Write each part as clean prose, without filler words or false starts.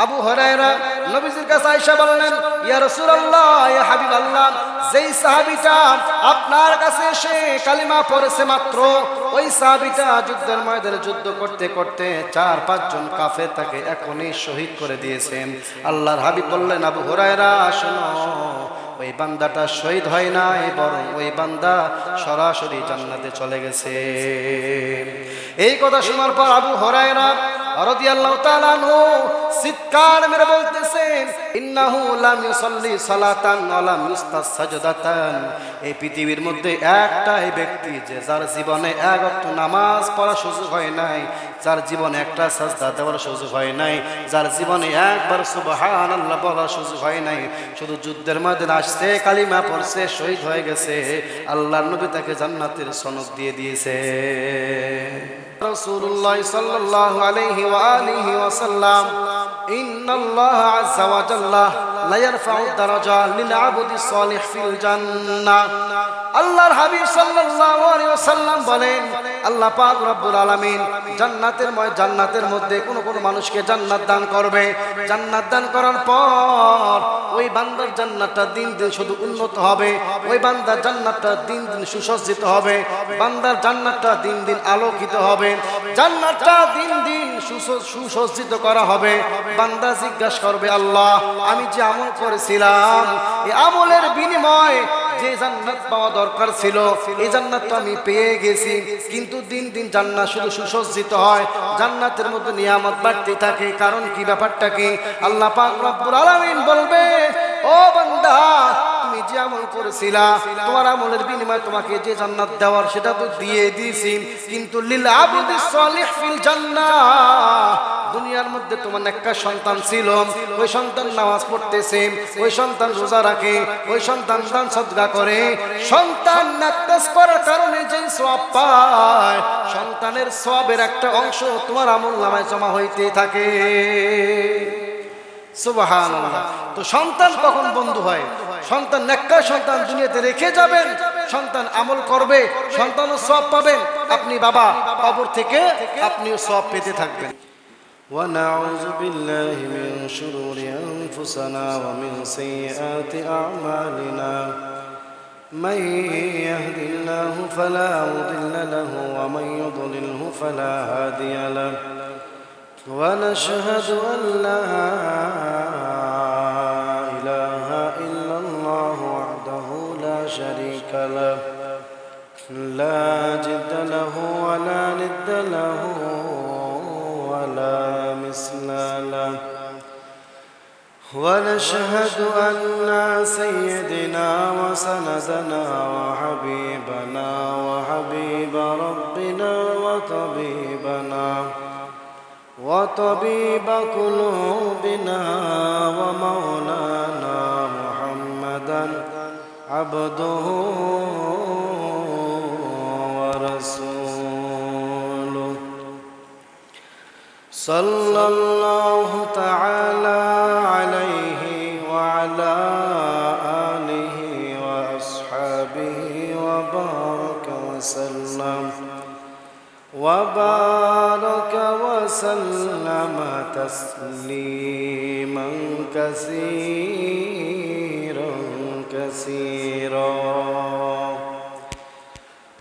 আবু হুরায়রা নবীজির কাছে আয়েশা বললেন, ইয়া রাসূলুল্লাহ, ইয়া হাবিবাল্লাহ, যেই সাহাবীটা আপনার কাছে এসে কালিমা পড়েছে মাত্র, ওই সাহাবীটা যুদ্ধের ময়দানে যুদ্ধ করতে করতে 4-5 জন কাফের তাকে এখনই শহীদ করে দিয়েছেন। আল্লাহর হাবিব বললেন, আবু হুরায়রা শোনো, ওই বান্দাটা শহীদ হয় নাই, বরং ওই বান্দা সরাসরি জান্নাতে চলে গেছে। এই কথা শোনার পর আবু হুরায়রা রাদিয়াল্লাহু তাআলা আনহু চিৎকার মেরে বলতেছেন, ইন্নাহু লাম ইউসাল্লি সালাতান ওয়া লাম ইউস্তাস সাজদাতান। এই পৃথিবীর মধ্যে একটাই ব্যক্তি যে যার জীবনে এক ওয়াক্ত নামাজ পড়ার সুযোগ হয় নাই, যার জীবনে একটা সাজদা দেওয়ার সুযোগ হয় নাই, যার জীবনে একবার সুবহানাল্লাহ বলার সুযোগ হয় নাই, শুধু যুদ্ধের ময়দানে আসছে, কালিমা পড়ছে, শহীদ হয়ে গেছে, আল্লাহর নবী তাকে জান্নাতের সনদ দিয়ে দিয়েছে। রাসূলুল্লাহ সাল্লাল্লাহু আলাইহি ওয়া আলিহি ওয়াসাল্লাম, ইন্নাল্লাহ আযজা ওয়া জাল্লা লা ইয়ারফাউ দারাজাত লিল আবদি সালিহ ফিল জান্নাহ। আল্লাহর হাবিব সাল্লাল্লাহু আলাইহি ওয়াসাল্লাম বলেন, আল্লাহ পাক রব্বুল আলামিন জান্নাতের মধ্যে কোন কোন মানুষকে জান্নাত দান করবে। জান্নাত দান করার পর ওই বান্দার জান্নাতটা দিন দিন শুধু উন্নত হবে, ওই বান্দার জান্নাতটা দিন দিন সুসজ্জিত হবে, বান্দার জান্নাতটা দিন দিন আলোকিত হবে, জান্নাতটা দিন দিন সুসজ্জিত করা হবে। বান্দা জিজ্ঞাসা করবে, আল্লাহ, আমি যে আমল করেছিলাম, এই আমলের বিনিময়ে যে জান্নাত পাওয়া দরকার ছিল, এই জান্নাত তো আমি পেয়ে গেছি, কিন্তু দিন দিন জান্নাত শুধু সুসজ্জিত হয়, জান্নাতের মধ্যে নিয়ামত বাড়তে থাকে, কারণ কি, ব্যাপারটা কি? আল্লাহ পাক রব্বুল আলামিন বলবে, ও বান্দা, তুমি যে আমল করেছিলা, তোমার আমলের বিনিময়ে তোমাকে যে জান্নাত দেওয়ার সেটা তো দিয়ে দিয়েছি, কিন্তু লিল আবদি সালিহ ফিল জান্নাহ, দুনিয়ার মধ্যে তোমার একটা সন্তান ছিল, ওই সন্তান নামাজ পড়তেছে, ওই সন্তান রোজা রাখে, ওই সন্তান দান সদকা করে, সন্তান নামাজ পড়ার কারণে যে সওয়াব পায়, সন্তানের সওয়াবের একটা অংশ তোমার আমলনামায় জমা হইতে থাকে। সুবহানাল্লাহ। তো সন্তান কখন বন্ধু হয়? সন্তান নেককার সন্তান দুনিয়াতে রেখে যাবেন, সন্তান আমল করবে, সন্তানও সওয়াব পাবেন, আপনি বাবা কবর থেকে আপনিও সওয়াব পেতে থাকবেন। ونعوذ بالله من شرور أنفسنا ومن سيئات أعمالنا من يهد الله فلا مضل له ومن يضلله فلا هادي له ونشهد أن لا إله إلا الله وحده لا شريك له لا جد له ولا ند له ولا مثل له ونشهد أن سيدنا وسندنا وحبيبنا وحبيب ربنا وطبيب قلوبنا ومولانا محمدا عبده ورسوله صلى الله تعالى عليه وعلى آله وأصحابه وبارك وسلم تسليما كثيرا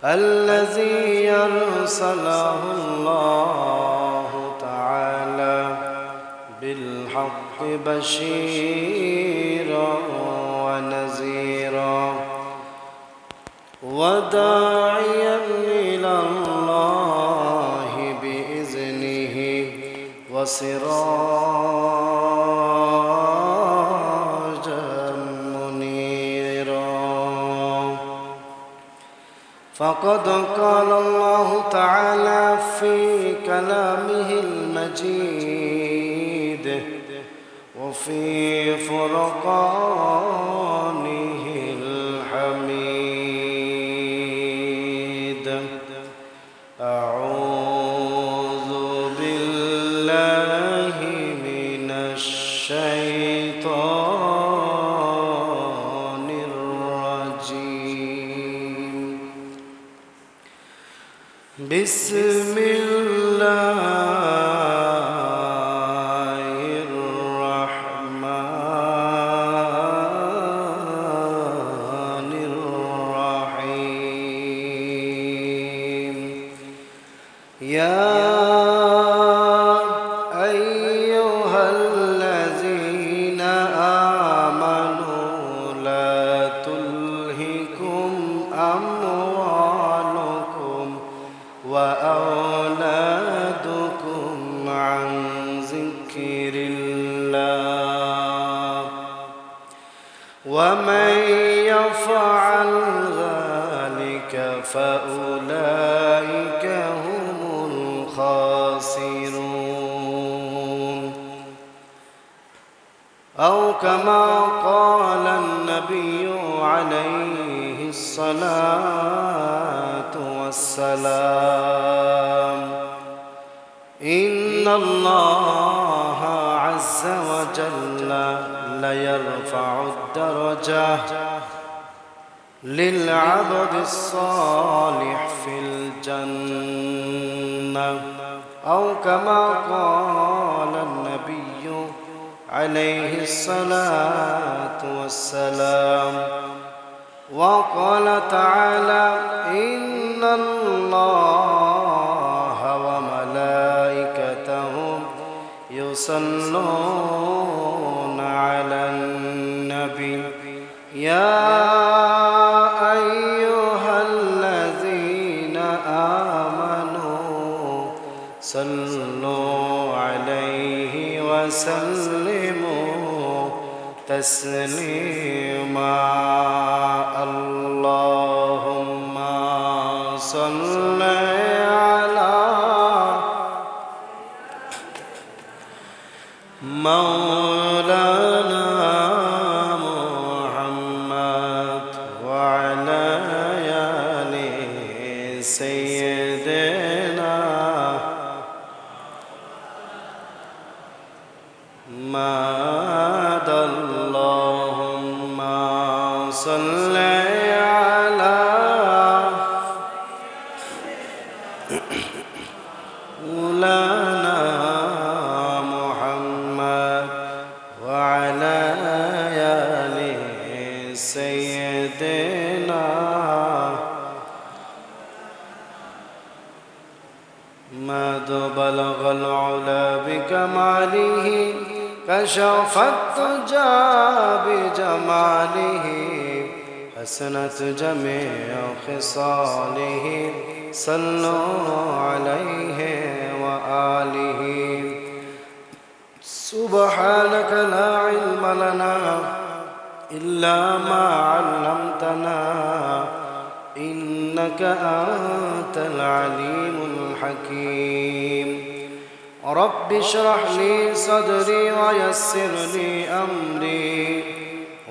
الذي أرسله الله تعالى بالحق بشيرا ونذيرا وداعيا إلى الله بإذنه وسراجا منيرا فقد قال الله تعالى في كلامه المجيد وفي فرقانه الحميد أعوذ بالله من الشيطان الرجيم بسم الله لله ومن يفعل ذلك فأولئك هم الخاسرون أو كما قال النبي عليه الصلاة والسلام إن الله عز وجل ليرفع الدرجة للعبد الصالح في الجنة أو كما قال النبي عليه الصلاة والسلام وقال تعالى إن الله وملائكته يصلون على النبي يا أيها الذين آمنوا صلوا عليه وسلموا تسليما اللهم صل على مولانا محمد وعلى آل سيدنا محمد اللهم صل على مولانا محمد وعلى آل سيدنا مد بلغ العلا بكماله كشف الدجى بجماله حسنت جميع خصاله صلوا عليه وآله سبحانك لا علم لنا إلا ما علمتنا إنك أنت العليم الحكيم رب اشرح لي صدري ويسر لي أمري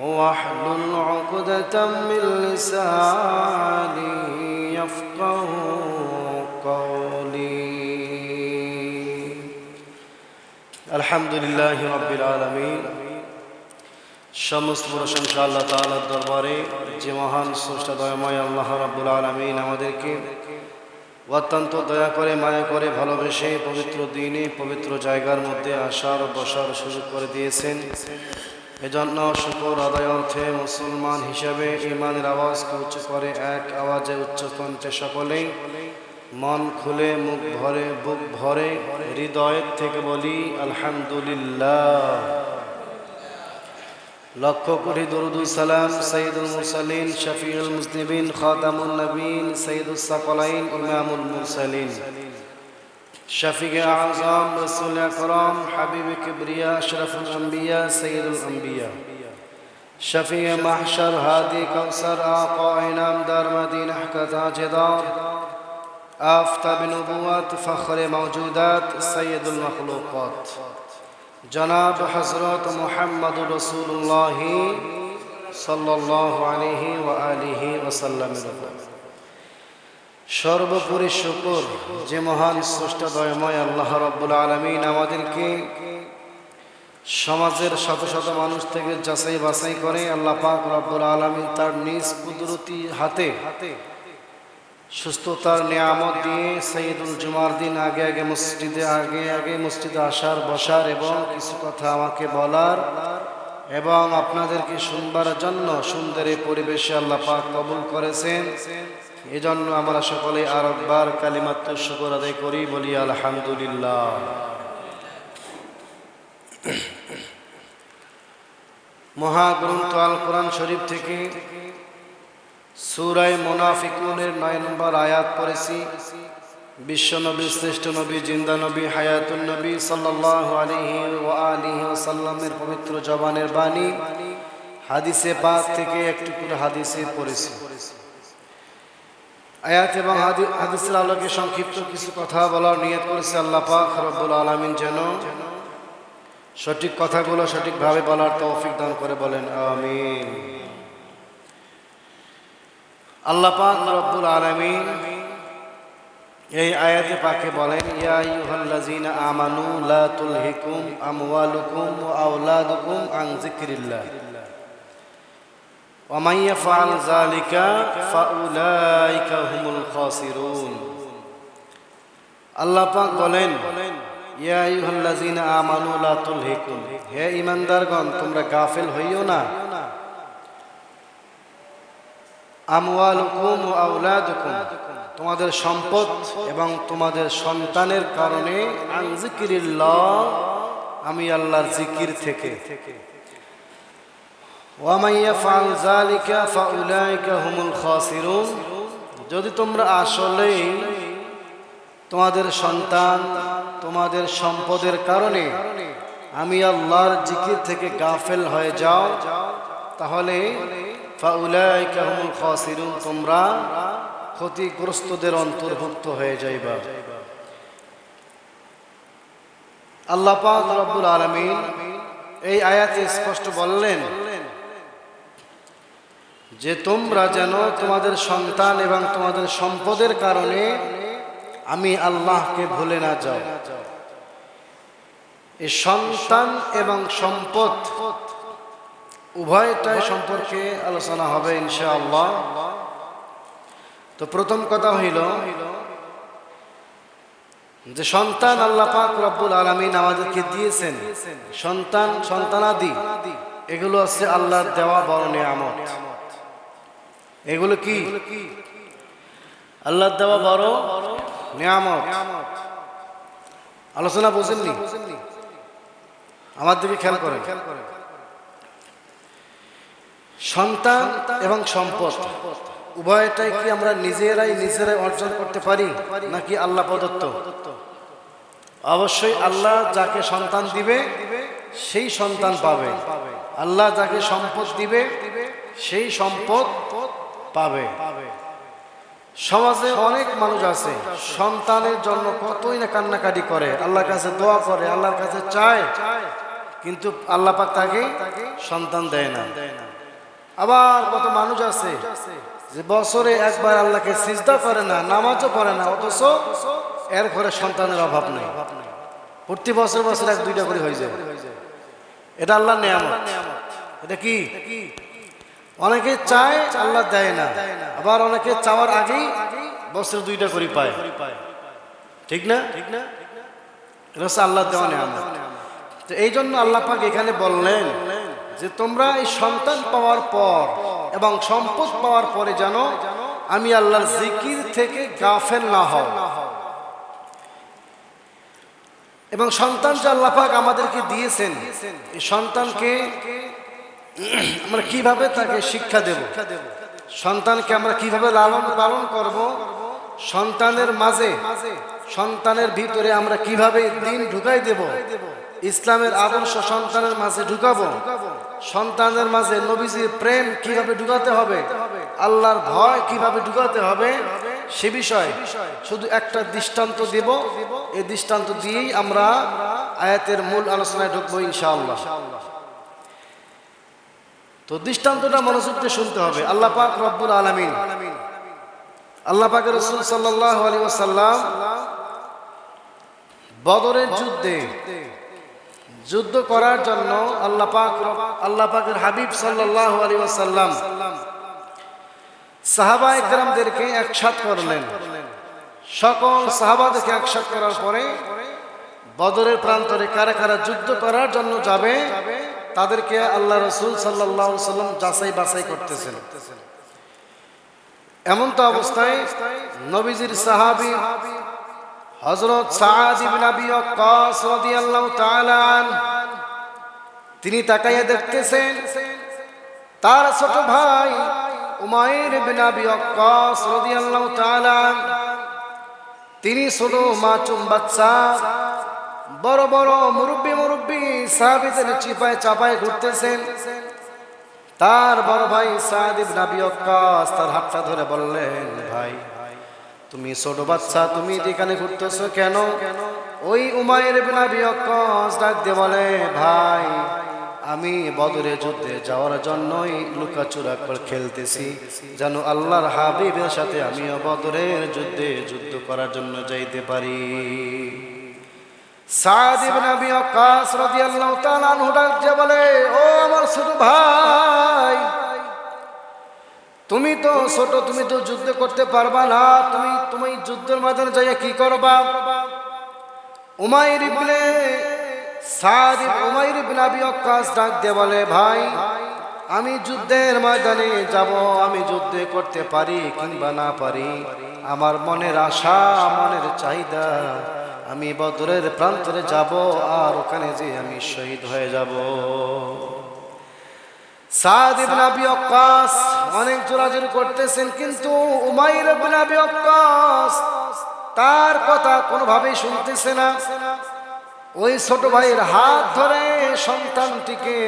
واحلل عقدة من لساني يفقه قولي الحمد لله رب العالمين সমস্ত প্রশংসা আল্লাহ তাআলার দরবারে যে মহান স্রষ্টা দয়াময় আল্লাহ রাব্বুল আলামিন আমাদেরকে অত্যন্ত দয়া করে মায়া করে ভালোবেসে পবিত্র দিনে পবিত্র জায়গার মধ্যে আসার বসার সুযোগ করে দিয়েছেন এজন্য শুকর আদায় অর্থে মুসলমান হিসাবে ইমানের আওয়াজকে উচ্চ করে এক আওয়াজে উচ্চকণ্ঠে সকলেই মন খুলে মুখ ভরে বুক ভরে হৃদয়ের থেকে বলি আলহামদুলিল্লাহ লক্ষ কোটি দরুদ সালাম সাইয়্যিদুল মুরসালিন শফিউল মুজনিবিন খাতামুন নবীন সাইয়্যিদুস সাকলাইন ইমামুল মুরসালিন শফিয়ে আযম রাসূল আকরাম হাবিবে কিবরিয়া আশরাফুল আম্বিয়া সাইয়্যিদুল আম্বিয়া শফিয়ে মাহশর হাদি কাউসার আকা ইনামদার মদিনা কা তাজদার আফতাব নবুওয়াত ফখরে মাওজুদাত সাইয়্যিদুল মাখলুকাত জনাব হযরত মুহাম্মদুর রাসূলুল্লাহ সাল্লাল্লাহু আলাইহি ওয়া আলিহি ওয়াসাল্লাম সর্বোপরি শুকর যে মহান স্রষ্টা দয়াময় আল্লাহ রাব্বুল আলামিন আমাদেরকে সমাজের শত শত মানুষ থেকে যাচাই বাছাই করে আল্লাহ পাক রব্বুল আলামিন তার নিজ কুদরতি হাতে সুস্থতার নিয়ামত দিয়ে সাইয়্যিদুল জুমার দিন আগে আগে মসজিদে আসার বসার এবং কিছু কথা আমাকে বলার এবং আপনাদেরকে শুনবার জন্য সুন্দর এই পরিবেশে আল্লাহ পাক কবুল করেছেন এজন্য আমরা সকলে আরেকবার কালিমাত শুকর আদায় করি বলি আলহামদুলিল্লাহ মহাগ্রন্থ আল কোরআন শরীফ থেকে সূরা মুনাফিকুনের 9 নম্বর আয়াত পড়েছি বিশ্বনবী, শ্রেষ্ঠ নবী, জিন্দা নবী, হায়াতুন নবী সাল্লাল্লাহু আলাইহি ওয়া আলিহি ওয়াসাল্লামের পবিত্র জবানের বাণী হাদিসে পাক থেকে একটু করে হাদিসে পড়েছি। আয়াত এবং হাদিসের আলোকে সংক্ষিপ্ত কিছু কথা বলার নিয়ত করেছে আল্লাহ পাক রব্বুল আলামিন যেন সঠিক কথাগুলো সঠিকভাবে বলার তৌফিক দান করে, বলেন আমিন। আল্লাহ পাক রব্বুল আলামিন এই আয়াতে পাকে বলেন, ইয়া আইয়ুহাল্লাযীনা আমানু লা তুলহিকুম আমওয়ালুকুম ওয়া আওলাদুকুম আন যিকরিল্লাহ ওয়া মান ইয়াফআল যালিকা ফাউলাইকা হুমুল খাসিরুন। আল্লাহ পাক বলেন, ইয়া আইয়ুহাল্লাযীনা আমানু লা তুলহিকুম, হে ঈমানদারগণ তোমরা গাফিল হইও না, আমওয়ালুকুম ওয়া আওলাদুকুম তোমাদের সম্পদ এবং তোমাদের সন্তানের কারণে, আন যিকরিল্লাহ আমি আল্লাহর জিকির থেকে, ওয়া মান ইয়াফআল যালিকা ফাউলাইকা হুমুল খাসিরুন, যদি তোমরা আসলেই তোমাদের সন্তান তোমাদের সম্পদের কারণে আমি আল্লাহর জিকির থেকে গাফেল হয়ে যাও, তাহলে ফাউলাইকা হুমুল খাসিরুন তোমরা ক্ষতিগ্রস্তদের অন্তর্ভুক্ত হয়ে যাইবা। আল্লাহ পাক রব্বুল আলামিন এই আয়াতে স্পষ্ট বললেন যে তোমরা যেন তোমাদের সন্তান এবং তোমাদের সম্পদের কারণে আমি আল্লাহকে ভুলে না যাও। এই সন্তান এবং সম্পদ উভয়টাই সম্পর্কে আলোচনা হবে ইনশাআল্লাহ। তো প্রথম কথা হইল যে সন্তান আল্লাহ পাক রব্বুল আলামিন আমাদেরকে দিয়েছেন, সন্তান সন্তানাদি এগুলো আছে আল্লাহর দেওয়া বড় নিয়ামত। এগুলো কি? আল্লাহর দেওয়া বড় নিয়ামত। আলোচনা বুঝেননি? আমার দিকে খেয়াল করেন। সন্তান এবং সম্পদ উভয়টাই কি আমরা নিজেরাই অর্জন করতে পারি নাকি আল্লাহ প্রদত্ত? অবশ্যই আল্লাহ যাকে সন্তান দিবে সেই সন্তান পাবে, আল্লাহ যাকে সম্পদ দিবে সেই সম্পদ পাবে। সমাজে অনেক মানুষ আছে সন্তানের জন্য কতই না কান্নাকাটি করে, আল্লাহর কাছে দোয়া করে, আল্লাহর কাছে চায়, কিন্তু আল্লাহ পাক তাকে সন্তান দেয় না। আবার কত মানুষ আছে যে বছরে একবার আল্লাহকে সিজদা করে না, নামাজও পড়ে না, অথচ এর ঘরে সন্তানের অভাব নেই, প্রতি বছর বছর এক দুইটা করে হয়ে যায়। এটা আল্লাহর নিয়ামত। এটা কি? অনেকে চায় আল্লাহ দেয় না, আবার অনেকে চাওয়ার আগেই বছর দুইটা করে পায়, ঠিক না? এটা হচ্ছে আল্লাহ দেওয়া নিয়ামত। তো এই জন্য আল্লাহ পাক এখানে বললেন যে তোমরা এই সন্তান পাওয়ার পর এবং সম্পদ পাওয়ার পরে যেন আমি আল্লাহর জিকির থেকে গাফেল না হও। এবং সন্তান যে আল্লাহ পাক আমাদেরকে দিয়েছেন, এই সন্তানকে আমরা কিভাবে তাকে শিক্ষা দেব, সন্তানকে আমরা কিভাবে লালন পালন করব, সন্তানের মাঝে সন্তানের ভিতরে আমরা কিভাবে দিন ঢুকাই দেব, ইসলামের আদর্শ সন্তানের মাঝে ঢুকাবো, সন্তানের মাঝে নবীজির প্রেম কিভাবে ঢুকাতে হবে, আল্লাহর ভয় কিভাবে ঢুকাতে হবে, সে বিষয়ে শুধু একটা দৃষ্টান্ত দেব। এই দৃষ্টান্ত দিয়েই আমরা আয়াতের মূল আলোচনায় ঢুকবো ইনশাআল্লাহ। তো দৃষ্টান্তটা মনোযোগ দিয়ে শুনতে হবে। আল্লাহ পাক রব্বুল আলামিন, আল্লাহ পাকের রাসূল সাল্লাল্লাহু আলাইহি ওয়াসাল্লাম বদরের যুদ্ধ করার জন্য আল্লাহ পাকের হাবিব সাল্লাল্লাহু আলাইহি ওয়াসাল্লাম সাহাবায়ে কেরামদেরকে একসাথ করলেন। সকল সাহাবাদেরকে একসাথ করার পরে বদরের প্রান্তরে কারা কারা যুদ্ধ করার জন্য যাবে তাদেরকে আল্লাহ রাসূল সাল্লাল্লাহু আলাইহি ওয়াসাল্লাম যাচাই বাছাই করতেছেন। এমন তো অবস্থায় নবীজির সাহাবী হযরত সাআদ ইবনে আবি ওয়াক্কাস রাদিয়াল্লাহু তাআলা আনহু তিনি তাকাইয়া দেখতেছেন তার ছোট ভাই উমাইর ইবনে আবি ওয়াক্কাস রাদিয়াল্লাহু তাআলা তিনি ছোট মাসুম বাচ্চা, বড় বড় মুরব্বী সাহাবীদের চিপায় চাপায় ঘুরতেছেন। তার বড় ভাই সাদ ইবনে আবি ওয়াক্কাস তার হাতটা ধরে বললেন, ভাই তুমি ছোট বাচ্চা, তুমি এখানে ঘুরতেছো কেন? ওই উমাইর ইবনে আবি ওয়াক্কাস ডাক দিয়ে বলে, ভাই আমি বদরের যুদ্ধে যাওয়ার জন্যই লুকাচুরা করে খেলতেছি, যেন আল্লাহর হাবিবের সাথে আমিও বদরের যুদ্ধে যুদ্ধ করার জন্য যাইতে পারি। সাদ ইবনে আবি ওয়াক্কাস রাদিয়াল্লাহু তাআলা আনহু ডাক দিয়ে বলে, ও আমার ছোট ভাই, তুমি তো ছোট, তুমি তো যুদ্ধ করতে পারবা না, তুমি যুদ্ধের ময়দানে যাইয়া কি করবা? উমাইর ইবনে আবি ওয়াক্কাস ডাক দিয়ে বলে, ভাই আমি যুদ্ধের ময়দানে যাব, আমি যুদ্ধ করতে পারি কিংবা না পারি, আমার মনের আশা, মনের চাহিদা, আমি বদরের প্রান্তরে যাব আর ওখানে যে আমি শহীদ হয়ে যাব। সাদ ইবনে আবি ওয়াক্কাস অনেক জোরাজোরি করতেছেন, কিন্তু উমাইর ইবনে আবি ওয়াক্কাস তার কথা কোনোভাবেই শুনতেছে না। ওই ছোট ভাইয়ের হাত ধরে সন্তানটিকে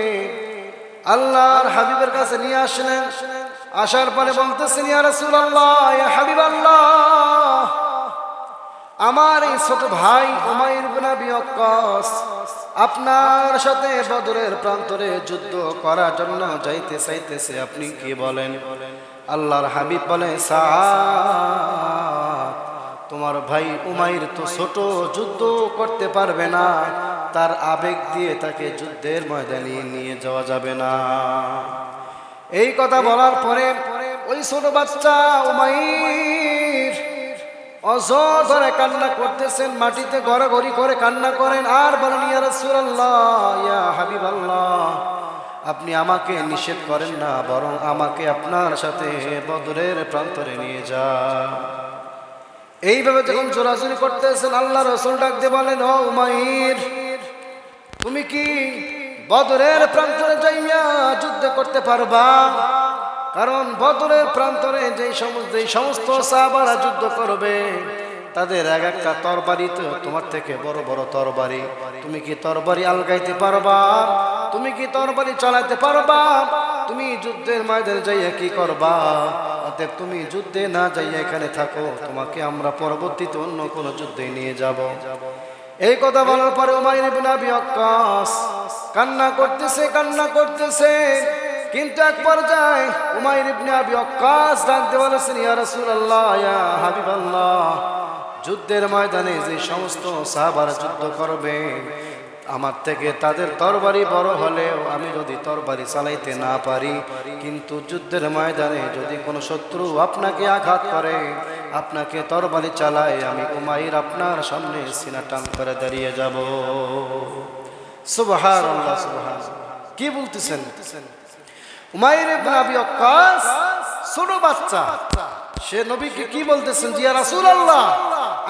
আল্লাহর হাবিবের কাছে নিয়ে আসলেন। আসার পরে বলতেছেন, ইয়া রাসূলুল্লাহ, ইয়া হাবিবাল্লাহ, আমার এই ছোট ভাই উমাইর ইবনে আবি ওয়াক্কাস আপনার সাথে বদরের প্রান্তরে যুদ্ধ করার জন্য যাইতে চাইতেছে, আপনি কি বলেন? আল্লাহর হাবিব বলে, সাদ, তোমার ভাই উমাইর তো ছোট, যুদ্ধ করতে পারবে না, তার আবেগ দিয়ে তাকে যুদ্ধের ময়দানে নিয়ে যাওয়া যাবে না। এই কথা বলার পরে ওই ছোট বাচ্চা উমাইর অজর ধরে কান্না করতেছেন, মাটিতে গড়াগড়ি করে কান্না করেন আর বলেন, ইয়া রাসূলুল্লাহ, ইয়া হাবিবাল্লাহ, আপনি আমাকে নিষেধ করেন না, বরং আমাকে আপনার সাথে বদরের প্রান্তরে নিয়ে যান। এইভাবে যখন জোরাজুরি করতেছেন, আল্লাহ রাসূল ডাক দিয়ে বলেন, ও উমাইর, তুমি কি বদরের প্রান্তরে যাইয়া যুদ্ধ করতে পারবা? কারণ বদরের প্রান্তরে যেই সমস্ত সাহাবারা যুদ্ধ করবে, তাদের এক একটা তরবারি তো তোমার থেকে বড় বড় তরবারি। তুমি কি তরবারি আলগাইতে পারবা? তুমি কি তরবারি চালাতে পারবা? তুমি যুদ্ধের ময়দানে যাইয়া কি করবা? অতএব তুমি যুদ্ধে না যাইয়া এখানে থাকো, তোমাকে আমরা পরবর্তীতে অন্য কোনো যুদ্ধে নিয়ে যাব। এই কথা বলার পরে উমাইর ইবনে আবি ওয়াক্কাস কান্না করতেছে। কিন্তু এক পর্যায়ে উমাইর ইবনে আবি ওয়াক্কাস ডাক দিয়ে বলেছেন, ইয়া রাসূলুল্লাহ, ইয়া হাবিবাল্লাহ, যুদ্ধের ময়দানে যে সমস্ত সাহাবারা যুদ্ধ করবে, আমার থেকে তাদের তরবারি বড় হলেও আমি যদি তরবারি চালাইতে না পারি, কিন্তু যুদ্ধের ময়দানে যদি কোনো শত্রু আপনাকে আঘাত করে, আপনাকে তরবারি চালায়, আমি উমাইর আপনার সামনে সিনা টান করে দাঁড়িয়ে যাব। সুবহানাল্লাহ, সুবহানাল্লাহ, কি বলতেছেন? উমাইর ইবনে আবি ওয়াক্কাস ছোট বাচ্চা, সে নবীকে কি বলতেছেন, ইয়া রাসূলুল্লাহ,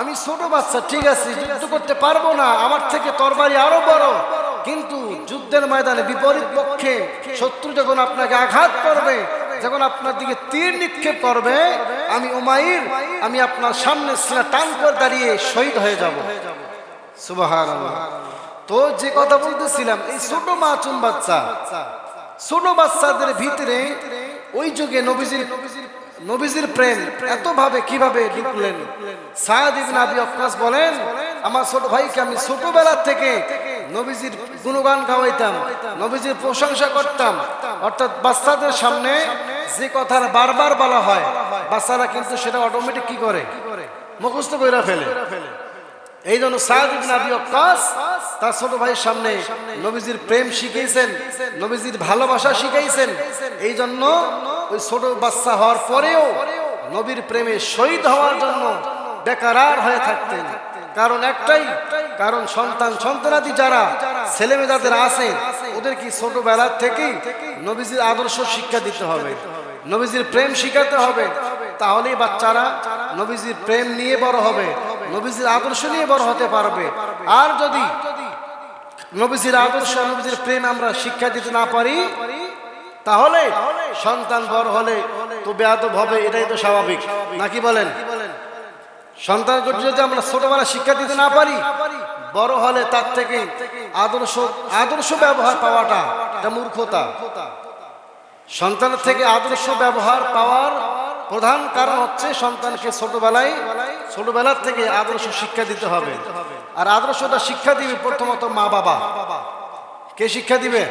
আমি ছোট বাচ্চা, ঠিক আছে, যুদ্ধ করতে পারবো না, আমার থেকে তরবারি আরো বড়, কিন্তু যুদ্ধের ময়দানে বিপরীত পক্ষে শত্রু যখন আপনাকে আঘাত করবে, যখন আপনার দিকে তীর নিক্ষেপ করবে, আমি উমাইর, আমি আপনার সামনে সিনা টান করে দাঁড়িয়ে শহীদ হয়ে যাব। সুবহানাল্লাহ। তো যে কথা বলতেছিলাম, এই ছোট মাসুম বাচ্চা, ছোট বাচ্চাদের ভিতরে ওই যুগে নবীজির প্রেম এতভাবে কিভাবে ঢুকলেন? সাদ ইবনে আবি ওয়াক্কাস বলেন, আমার ছোট ভাইকে আমি ছোটবেলা থেকে নবীজির গুণগান গাওয়াইতাম, নবীজির প্রশংসা করতাম। অর্থাৎ বাচ্চাদের সামনে যে কথা বারবার বলা হয়, বাচ্চারা কিন্তু সেটা অটোমেটিক কি করে, মুখস্থ করে ফেলে। এই জন্য সাদ ইবনে আবি ওয়াক্কাস তার ছোট ভাইয়ের সামনে নবীজির প্রেম শিখিয়েছেন, নবীজির ভালোবাসা শিখাইছেন। এই জন্য ওই ছোট বাচ্চা হওয়ার পরেও নবীর প্রেমে শহীদ হওয়ার জন্য বেকারার হয়ে থাকতেন। কারণ একটাই, কারণ সন্তানাদি যারা ছেলেমেয়ে যাদের আছে, ওদের কি ছোটবেলা থেকেই নবীজির আদর্শ শিক্ষা দিতে হবে, নবীজির প্রেম শিখাতে হবে, তাহলেই বাচ্চারা নবীজির প্রেম নিয়ে বড় হবে, নবীজির আদর্শ নিয়ে বড় হতে পারবে। আর যদি নবীজির আদর্শ, নবীজির প্রেম আমরা শিক্ষা দিতে না পারি, তাহলে সন্তান বড় হলে তো বেয়াদব হবে, এটাই তো স্বাভাবিক, নাকি বলেন? সন্তানকে যদি আমরা ছোটবেলা শিক্ষা দিতে না পারি, বড় হলে তার থেকে আদর্শ ব্যবহার পাওয়াটা এটা মূর্খতা। সন্তানের থেকে আদর্শ ব্যবহার পাওয়ার প্রধান কারণ হচ্ছে সন্তানকে ছোটবেলার থেকে আদর্শ শিক্ষা দিতে হবে। আর আদর্শটা শিক্ষা দিবে প্রথমত মা বাবা। কে শিক্ষা দিবে?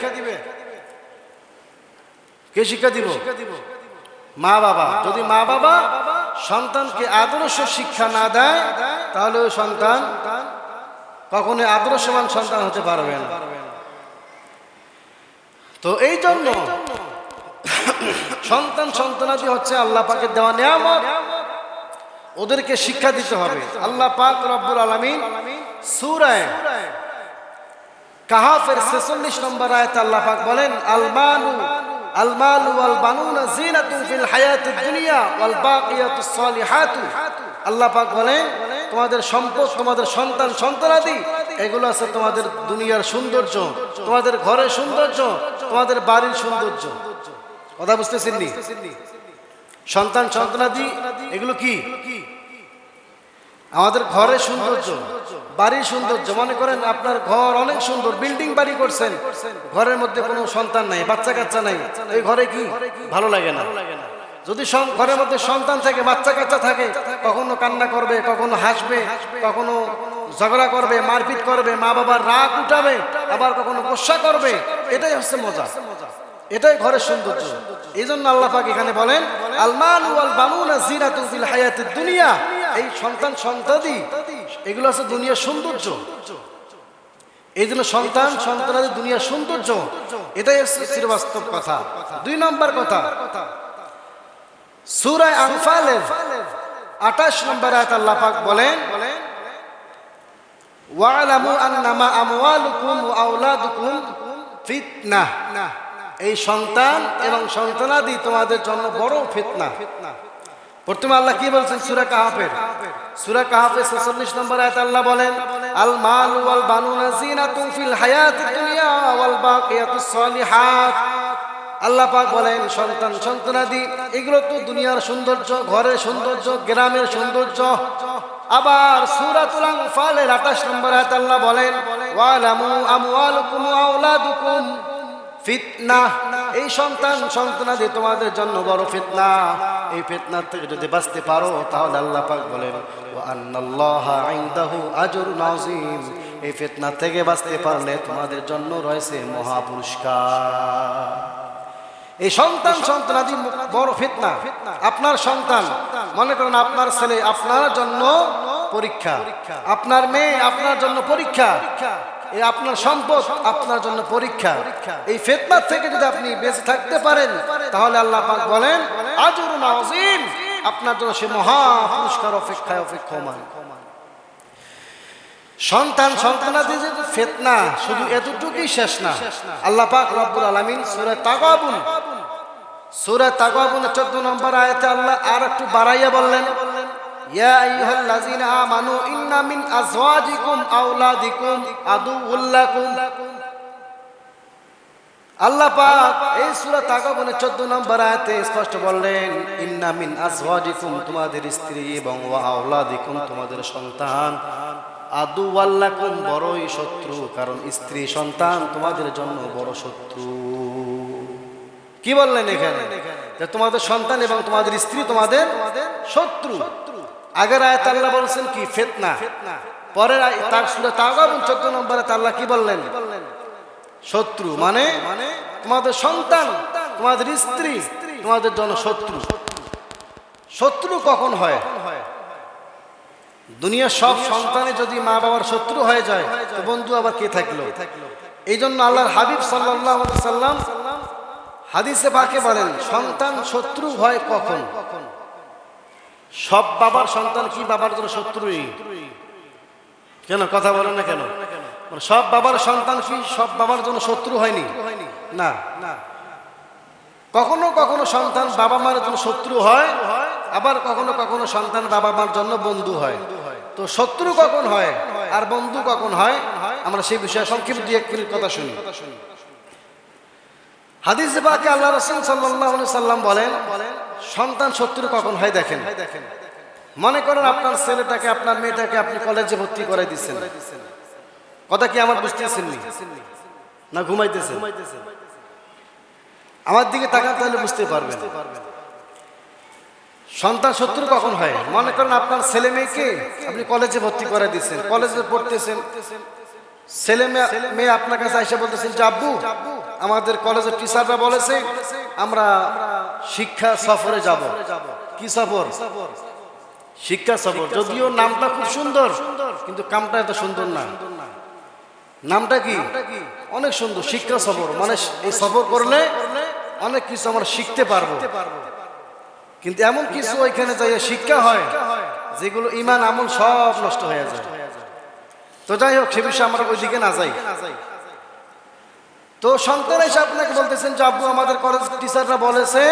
কে শিক্ষা দিব? মা বাবা। যদি মা বাবা সন্তানকে আদর্শ শিক্ষা না দেয়, তাহলে ওই সন্তান কখনো আদর্শবান সন্তান হতে পারবে না। তো এই জন্য সন্তানাদি হচ্ছে আল্লাহ পাকের দেওয়া নিয়ামত, ওদেরকে শিক্ষা দিতে হবে। আল্লাহ পাক রব্বুল আলামিন সূরা কাহাফের 46 নম্বর আয়াতে আল্লাহ পাক বলেন, আল মালু ওয়াল বানুনা জিনাতুন ফিল হায়াতিদ দুনিয়া ওয়াল বাকিয়াতুস সালিহাতু। আল্লাহ পাক বলেন, তোমাদের সম্পদ, তোমাদের সন্তানাদি এগুলো আছে তোমাদের দুনিয়ার সৌন্দর্য, তোমাদের ঘরের সৌন্দর্য, তোমাদের বাড়ির সৌন্দর্য। কথা বুঝতেছেন নি? সন্তানাদি এগুলো কি? আমাদের ঘরের সৌন্দর্য, বাড়ির সৌন্দর্য। মনে করেন আপনার ঘর অনেক সুন্দর, বিল্ডিং বাড়ি করছেন, ঘরের মধ্যে কোনো সন্তান নাই, বাচ্চা কাচ্চা নাই, এই ঘরে কি ভালো লাগে না? যদি ঘরের মধ্যে সন্তান থাকে, বাচ্চা কাচ্চা থাকে, কখনো কান্না করবে, কখনো হাসবে, কখনো ঝগড়া করবে, মারপিট করবে, মা বাবার রাগ উঠাবে, আবার কখনো গোসা করবে। এটাই হচ্ছে মজা, এটাই ঘরের সৌন্দর্য। এই জন্য আল্লাহ পাক এখানে বলেন, আল মালু ওয়াল বানুনা জিনাতুন ফিল হায়াতিদ দুনিয়া। এই সন্তানাদি এগুলো আছে দুনিয়ার সৌন্দর্য। এই জন্য সন্তানাদি দুনিয়ার সৌন্দর্য, এটাই হচ্ছে বাস্তব কথা। 2 নম্বর কথা, সূরা আনফালের 28 নম্বর আয়াত আল্লাহ পাক বলেন, ওয়ালামু আন্নামা আমওয়ালুকুম ওয়া আওলাদুকুম ফিতনাহ। এই সন্তান এবং সন্তানাদি তোমাদের জন্য বড় ফিতনা। প্রথমে আল্লাহ কি বলছেন? সূরা কাহাফের 46 নম্বর আয়াতে আল্লাহ বলেন, আল মালু ওয়াল বানুনা জিনাতুন ফিল হায়াতিদ দুনিয়া ওয়াল বাকিয়াতুস সালিহাত। আল্লাহ পাক বলেন, সন্তানাদি এগুলো তো দুনিয়ার সৌন্দর্য, ঘরের সৌন্দর্য, গ্রামের সৌন্দর্য। আবার সূরাতুল আনফালের 28 নম্বর আয়াতে আল্লাহ বলেন, ওয়ালামু আমওয়ালুকুম ওয়া আওলাদুকুম ফিতনা। এই সন্তানাদি তোমাদের জন্য বড় ফিতনা। এই ফিতনার থেকে যদি বাঁচতে পারো, তাহলে আল্লাহ পাক বলেন, ওয়া আন্নাল্লাহা ইনদাহু আজরুন আযীম। এই ফিতনা থেকে বাঁচতে পারলে তোমাদের জন্য রয়েছে মহা পুরস্কার। এই সন্তানাদি বড় ফিতনা। আপনার সন্তান, মনে করেন আপনার ছেলে আপনার জন্য পরীক্ষা, আপনার মেয়ে আপনার জন্য পরীক্ষা, এই আপনার সম্পদ আপনার জন্য পরীক্ষা। এই ফিতনা থেকে যদি আপনি বেঁচে থাকতে পারেন, তাহলে আল্লাহ পাক বলেন, আজরুন আযীম, আপনার জন্য সে মহা পুরস্কার অপেক্ষমান। সন্তানাদি যে ফিতনা, শুধু এতটুকুই শেষ না। আল্লাহ পাক রব্বুল আলামিন সূরা তাগাবুন 14 নম্বর আয়াতে আল্লাহ আর একটু বাড়াইয়া বললেন, ইয়া আইয়ুহাল্লাযীনা আমানু ইন্না মিন আজওয়াজিকুম আওলাদিকুম আদুউল লাকুম। আল্লাহ পাক এই সূরা তাগাবুনের 14 নম্বর আয়াতে স্পষ্ট বললেন, ইন্না মিন আজওয়াজিকুম, তোমাদের স্ত্রী, এবং ওয়া আওলাদিকুম, তোমাদের সন্তান, আদুউল লাকুম, বড়ই শত্রু। কারণ স্ত্রী সন্তান তোমাদের জন্য বড় শত্রু। কি বললেন এখানে? যে তোমাদের সন্তান এবং তোমাদের স্ত্রী তোমাদের শত্রু। আগের আয়াতে আল্লাহ বলছেন কি? ফিতনা। পরের তার সূরা তাগাবুন 14 নম্বরে আল্লাহ কি বললেন? শত্রু। মানে তোমাদের সন্তান, তোমাদের স্ত্রী তোমাদের জন্য শত্রু। শত্রু কখন হয়? দুনিয়ার সব সন্তানে যদি মা বাবার শত্রু হয়ে যায়, তো বন্ধু আবার কে থাকলো? এই জন্য আল্লাহর হাবিব সাল্লাল্লাহু আলাইহি সাল্লাম হাদিসে পাকে বলেন, সন্তান শত্রু হয় কখন? সব বাবার সন্তান কি বাবার জন্য শত্রুই? কেন কথা বলেন না কেন? সব বাবার সন্তান কি সব বাবার জন্য শত্রু হয়নি? না, কখনো কখনো সন্তান বাবা মার জন্য শত্রু হয়, আবার কখনো কখনো সন্তান বাবা মার জন্য বন্ধু হয়। তো শত্রু কখন হয় আর বন্ধু কখন হয়, আমরা সেই বিষয়ে সংক্ষিপ্ত 2-1 মিনিট কথা শুনি। হাদিসে পাকে আল্লাহ রাসূল সাল্লাল্লাহু আলাইহি সাল্লাম বলেন, সন্তান শত্রু কখন হয় দেখেন। মনে করেন আপনার ছেলেটাকে আপনার মেয়েটাকে আপনি কলেজে ভর্তি করে দিচ্ছেন, কথা কি আমার বুঝতেছেন না ঘুমাইতেছেন? আমার দিকে তাকান তাহলে বুঝতে পারবেন সন্তান শত্রু কখন হয়। মনে করেন আপনার ছেলে মেয়েকে আপনি কলেজে ভর্তি করে দিচ্ছেন, কলেজে পড়তেছেন, ছেলে মেয়ে আপনার কাছে এসে বলতেছেন যে আব্বু আমাদের কলেজের টিচাররা বলেছে আমরা শিক্ষা সফরে যাব। কি সফর? শিক্ষা সফর। যদিও নামটা খুব সুন্দর কিন্তু কামটা এত সুন্দর না। নামটা কি? অনেক সুন্দর, শিক্ষা সফর। মানে এই সফর করলে অনেক কিছু আমরা শিখতে পারবো, কিন্তু এমন কিছু ওইখানে যাই শিক্ষা হয় যেগুলো ইমান আমল সব নষ্ট হয়ে যায়। তো যাই হোক, সে বিষয়ে আমরা ওই দিকে না যাই। তো সন্তান এসে আপনাকে বলতেছেন যে আব্বু আমাদের কলেজ টিচাররা বলেছে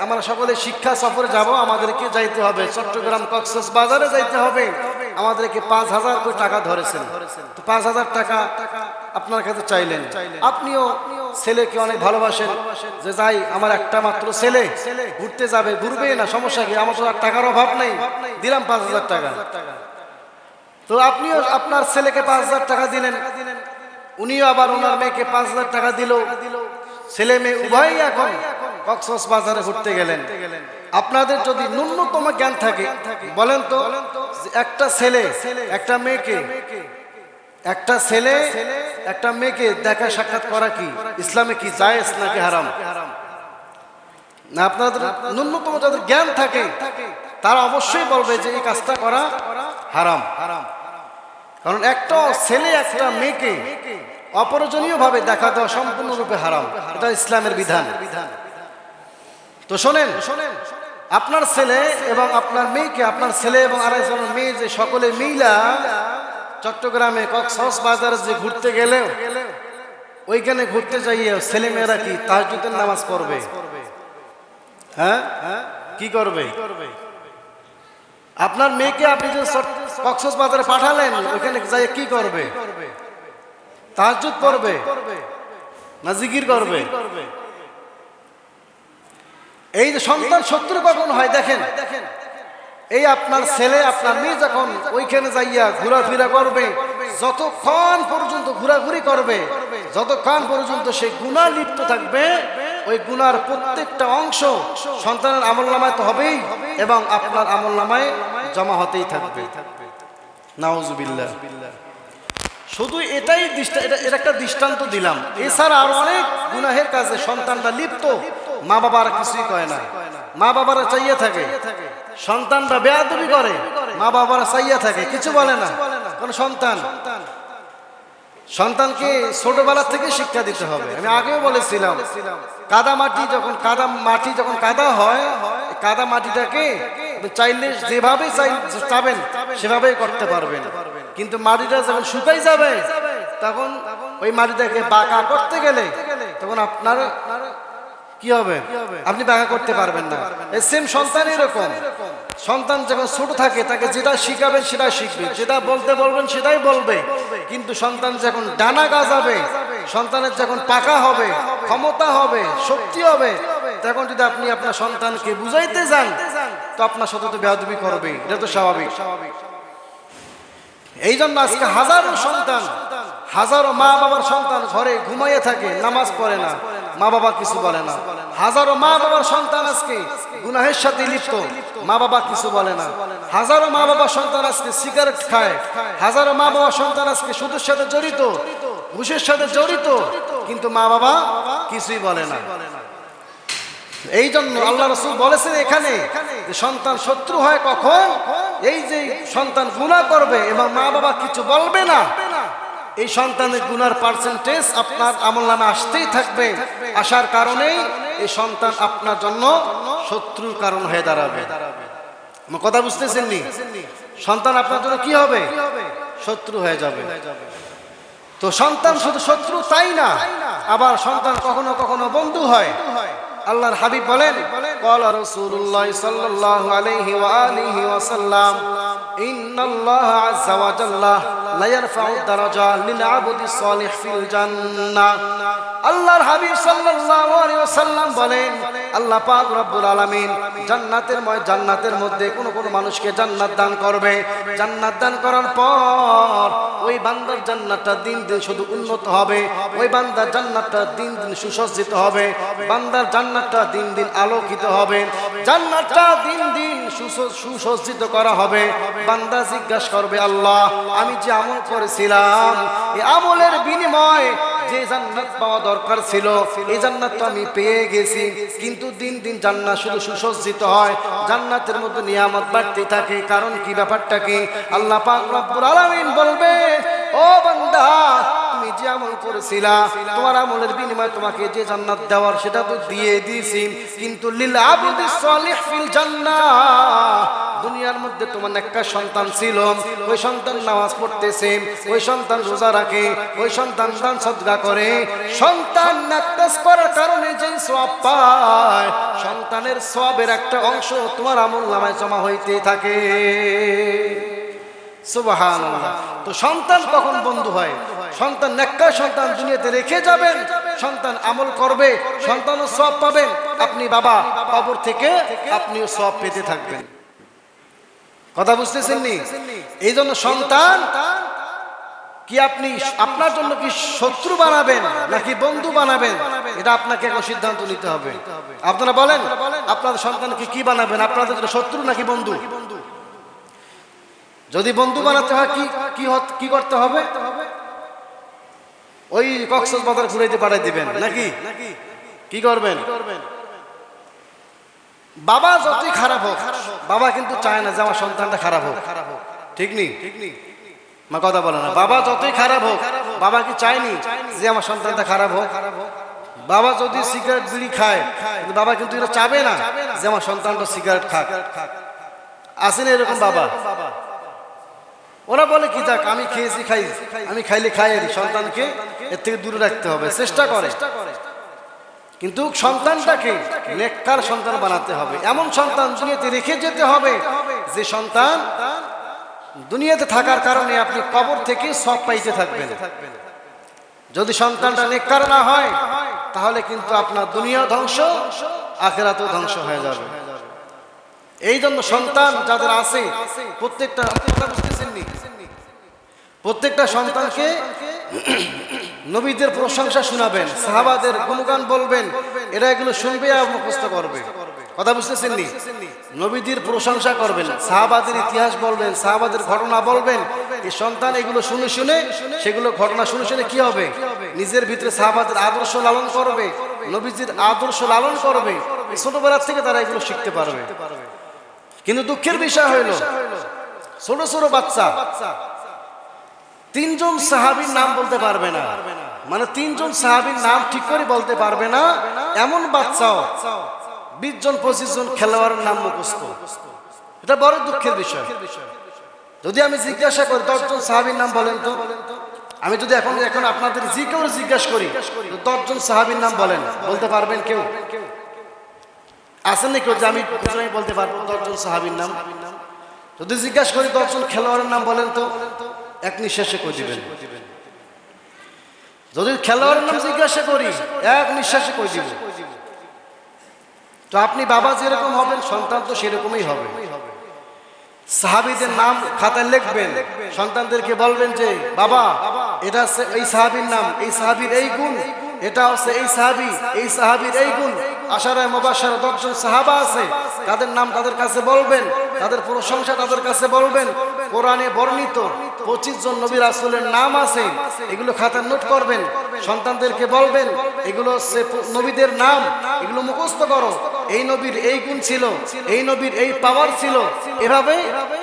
আমরা সকলে শিক্ষা সফরে যাব, আমাদেরকে যাইতে হবে চট্টগ্রাম কক্সবাজারে যাইতে হবে, আমাদেরকে 5,000 করে টাকা ধরেছেন। তো 5,000 টাকা আপনার কাছে চাইলেন, আপনিও ছেলেকে অনেক ভালোবাসেন যে যাই আমার একটা মাত্র ছেলে ঘুরতে যাবে, ঘুরবে না সমস্যা কি, আমার তো আর টাকার অভাব নেই, দিলাম 5,000 টাকা। তো আপনিও আপনার ছেলেকে 5,000 টাকা দিলেন, উনিও আবার ওনার মেয়েকে 5,000 টাকা দিল, ছেলে মেয়ে উভয়ই এখন কক্সবাজারে ঘুরতে গেলেন। আপনাদের যদি ন্যূনতম জ্ঞান থাকে বলেন তো, একটা ছেলে একটা মেয়েকে দেখা সাক্ষাৎ করা কি ইসলামে কি জায়েজ নাকি হারাম? না, আপনাদের ন্যূনতম যাদের জ্ঞান থাকে তারা অবশ্যই বলবে যে এই কাজটা করা হারাম। কারণ একটা ছেলে একটা মেয়েকে অপ্রয়োজনীয় ভাবে দেখা দেওয়া সম্পূর্ণরূপে হারাম, এটা ইসলামের বিধান। তো শোনেন, আপনার ছেলে এবং আপনার মেয়েকে, আপনার ছেলে এবং আরেকজন মেয়ে যে সকলে মিলা চট্টগ্রামে কক্সবাজারে যে ঘুরতে গেলে, ওইখানে ঘুরতে যাইয়ে ছেলে মেয়েরা কি তাহাজ্জুদের নামাজ পড়বে? হ্যাঁ, কি করবে? আপনার মেয়েকে আপনি যে কক্সবাজারে পাঠালেন, ওইখানে যাই কি করবে? তাহাজ্জুদ পড়বে না জিকির করবে? এই যে সন্তান শত্রু কখন হয় দেখেন, এই আপনার ছেলে আপনার মেয়ে যখন ওইখানে যাইয়া ঘোরাফেরা করবে, যতক্ষণ পর্যন্ত ঘোরাঘুরি করবে, যতক্ষণ পর্যন্ত সে গুনাহ লিপ্ত থাকবে, ওই গুনার প্রত্যেকটা অংশ সন্তানের আমলনামায় তো হবেই এবং আপনার আমলনামায় জমা হতেই থাকবে। নাউজুবিল্লাহ। শুধু এটাই এটা একটা দৃষ্টান্ত দিলাম, এছাড়া আরো অনেক গুনাহের কাজে সন্তানরা লিপ্ত, মা বাবার কিছুই কয় না, মা বাবারা চাইয়া থাকে। সন্তানরা বেয়াদবি করে, মা বাবারা চাইয়া থাকে, কিছু বলে না। কারণ সন্তানকে ছোটবেলা থেকে শিক্ষা দিতে হবে। আমি আগেও বলেছিলাম, কাদা মাটি যখন কাদা হয়, কাদা মাটিটাকে চাইলে যেভাবে চাবেন সেভাবেই করতে পারবেন, কিন্তু মাটিটা যখন শুকাই যাবে তখন ওই মাটিটাকে বাঁকা করতে গেলে তখন আপনার কি হবে? আপনি বাঁকা করতে পারবেন না। সেম সন্তান এরকম, সন্তান যখন ছোট থাকে তাকে যেটা শিখাবেন সেটাই শিখবে, যেটা বলতে বলবেন সেটাই বলবে, কিন্তু সন্তান যখন ডানা গাজাবে, সন্তানের যখন পাকা হবে, ক্ষমতা হবে, শক্তি হবে, তখন যদি আপনি আপনার সন্তানকে বুঝাইতে যান তো আপনার সাথে তো বেয়াদবি করবে, এটা তো স্বাভাবিক। এই জন্য আজকে হাজারো মা বাবার সন্তান ঘরে ঘুমাইয়ে থাকে, নামাজ পড়ে না, মা বাবা কিছু বলে না। হাজারো মা বাবার সন্তান আজকে গুনাহের সাথে লিপ্ত, মা বাবা কিছু বলে না। হাজারো মা বাবার সন্তান আজকে সিগারেট খায়, হাজারো মা বাবার সন্তান আজকে সুদের সাথে জড়িত, ঘুষের সাথে জড়িত, কিন্তু মা বাবা কিছুই বলে না। এই জন্য আল্লাহ রাসূল বলেছেন এখানে যে সন্তান শত্রু হয় কখন? এই যে সন্তান গুনাহ করবে এবং মা বাবা কিছু বলবে না, এই সন্তানের গুনার পার্সেন্টেজ আপনার আমলনামে আসতেই থাকবে। আসার কারণেই এই সন্তান আপনার জন্য শত্রুর কারণ হয়ে দাঁড়াবে। আমার কথা বুঝতেছেন নি? সন্তান আপনার জন্য কি হবে? শত্রু হয়ে যাবে। তো সন্তান শুধু শত্রু তাই না, আবার সন্তান কখনো কখনো বন্ধু হয়। আল্লাহর হাবিব বলেন, ক্বালা রাসূলুল্লাহ সাল্লাল্লাহু আলাইহি ওয়া আলিহি ওয়াসাল্লাম, ইন্নাল্লাহা আযজা ওয়া জাল্লা লা ইয়ারফাউ দারাজা লিল আবদি সালিহ ফিল জান্নাহ। আল্লাহর হাবিব সাল্লাল্লাহু আলাইহি ওয়াসাল্লাম বলেন আল্লাহ পাক রব্বুল আলামিন জান্নাতের মধ্যে কোন মানুষকে জান্নাত দান করবে। জান্নাত দান করার পর ওই বান্দার জান্নাতটা দিন দিন শুধু উন্নত হবে, ওই বান্দার জান্নাতটা দিন দিন সুসজ্জিত হবে, বান্দার জান্নাতটা দিন দিন আলোকিত হবে, জান্নাতটা দিন দিন সুসজ্জিত করা হবে। বান্দা জিজ্ঞাসা করবে, আল্লাহ আমি যে আমল করেছিলাম এই আমলের বিনিময়ে যে জান্নাত পাওয়া দরকার ছিল এই জান্নাত তো আমি পেয়ে গেছি, কিন্তু দিন দিন জান্নাত শুধু সুসজ্জিত হয়, জান্নাতের মধ্যে নিয়ামত বাড়তে থাকে, কারণ কি, ব্যাপারটা কি? আল্লাহ পাক রব্বুল আলামিন বলবে, ও বান্দা তুমি যে আমল করেছিলা তোমার আমলের বিনিময়ে তোমাকে যে জান্নাত দেওয়ার সেটা তো দিয়ে দিয়েছি, কিন্তু লিল আবদিস সালিহ ফিল জান্নাহ দুনিয়ার মধ্যে তোমার একটা সন্তান ছিল, ওই সন্তান নামাজ পড়তেছে, ওই সন্তান রোজা রাখে, ওই সন্তান দান সদকা করে, সন্তান নামাজ করার কারণে যে সওয়াব পায় সন্তানের সওয়াবের একটা অংশ তোমার আমলনামায় জমা হইতে থাকে। সুবহানাল্লাহ। তো সন্তান কখন বন্ধু হয়? সন্তান নেককার সন্তান দুনিয়াতে রেখে যাবেন, সন্তান আমল করবে, সন্তানও সওয়াব পাবেন, আপনি বাবা কবর থেকে আপনিও সওয়াব পেতে থাকবেন। কথা বুঝতেছেন নি? এই জন্য সন্তান কি আপনি আপনার জন্য কি শত্রু বানাবেন নাকি বন্ধু বানাবেন, এটা আপনাকে এখন সিদ্ধান্ত নিতে হবে। আপনারা বলেন আপনাদের সন্তানকে কি বানাবেন, আপনাদের জন্য শত্রু নাকি বন্ধু? যদি বন্ধু বানাতে হয় কি করতে হবে? ওই কক্সবাজার ঘুরাইতে পাঠাই দিবেন নাকি কি করবেন? বাবা যতই খারাপ হোক, বাবা কিন্তু চায় না যে আমার সন্তানটা খারাপ হোক, ঠিক নেই? মা কথা বলে না। বাবা যতই খারাপ হোক, বাবা কি চায়নি যে আমার সন্তানটা খারাপ হোক? বাবা যদি সিগারেট বিড়ি খায়, বাবা কিন্তু এটা চাবে না যে আমার সন্তানটা সিগারেট খাক। আসেন এরকম বাবা, ওরা বলে কি যাক আমি খেয়েছি খাই, আমি খাইলে খাই, সন্তানকে এর থেকে দূরে রাখতে হবে, চেষ্টা করে। কিন্তু সন্তানটাকে নেককার সন্তান বানাতে হবে, এমন সন্তান দুনিয়াতে রেখে যেতে হবে যে সন্তান দুনিয়াতে থাকার কারণে আপনি কবর থেকে সওয়াব পাইতে থাকবেন। যদি সন্তানটা নেককার না হয় তাহলে কিন্তু আপনার দুনিয়া ধ্বংস, আখিরাতও ধ্বংস হয়ে যাবে। এই জন্য সন্তান যাদের আছে প্রত্যেকটা সন্তানকে নবীদের প্রশংসা শোনাবেন, সাহাবাদের গুণগান বলবেন, এরা এগুলো শুনবে আর মুখস্থ করবে। কথা বুঝতেছেন নি? নবীদের প্রশংসা করবেন, সাহাবাদের ইতিহাস বলবেন, সাহাবাদের ঘটনা বলবেন। এই সন্তান এগুলো শুনে শুনে, সেগুলো ঘটনা শুনে শুনে কি হবে, নিজের ভিতরে সাহাবাদের আদর্শ লালন করবে, নবীজির আদর্শ লালন করবে। ছোটবেলার থেকে তারা এগুলো শিখতে পারবে। কিন্তু দুঃখের বিষয় হইল ছোট ছোট বাচ্চা তিনজন সাহাবীর নাম বলতে পারবে না, মানে তিনজন সাহাবীর নাম ঠিক করে বলতে পারবে না এমন বাচ্চাও 20 জন 25 জন খেলোয়াড়ের নাম মুখস্থ। এটা বড় দুঃখের বিষয়। যদি আমি জিজ্ঞাসা করি 10 জন সাহাবীর নাম বলেন তো, আমি যদি এখন আপনাদের যে কেউ জিজ্ঞাসা করি 10 জন সাহাবীর নাম বলেন, বলতে পারবেন কেউ? আসেন না কেউ যে আমি বলতে পারবো 10 জন সাহাবীর নাম? যদি জিজ্ঞাসা করি 10 জন খেলোয়াড়ের নাম বলেন তো, এক নিঃশ্বাসে কই দিবেন। যদি খেলোয়াড়ের নাম জিজ্ঞাসা করি এক নিঃশ্বাসে কই দিব। তো আপনি বাবা যেরকম হবেন সন্তান তো সেরকমই হবে। সাহাবীদের নাম খাতায় লিখবেন, সন্তানদেরকে বলবেন যে বাবা এটা হচ্ছে এই সাহাবীর নাম, এই সাহাবীর এই গুণ, এটা হচ্ছে এই সাহাবীর এই গুণ। আশারায়ে মুবাশশারা 10 জন সাহাবা আছে, তাদের নাম তাদের কাছে বলবেন, তাদের প্রশংসা তাদের কাছে বলবেন। কোরআনে বর্ণিত 25 জন নবী রাসূলের নাম আছে, এগুলো খাতায় নোট করবেন, সন্তানদেরকে বলবেন এগুলো হচ্ছে নবীদের নাম, এগুলো মুখস্থ করো। এই নবীর এই গুণ ছিল, এই নবীর এই পাওয়ার ছিল, এভাবে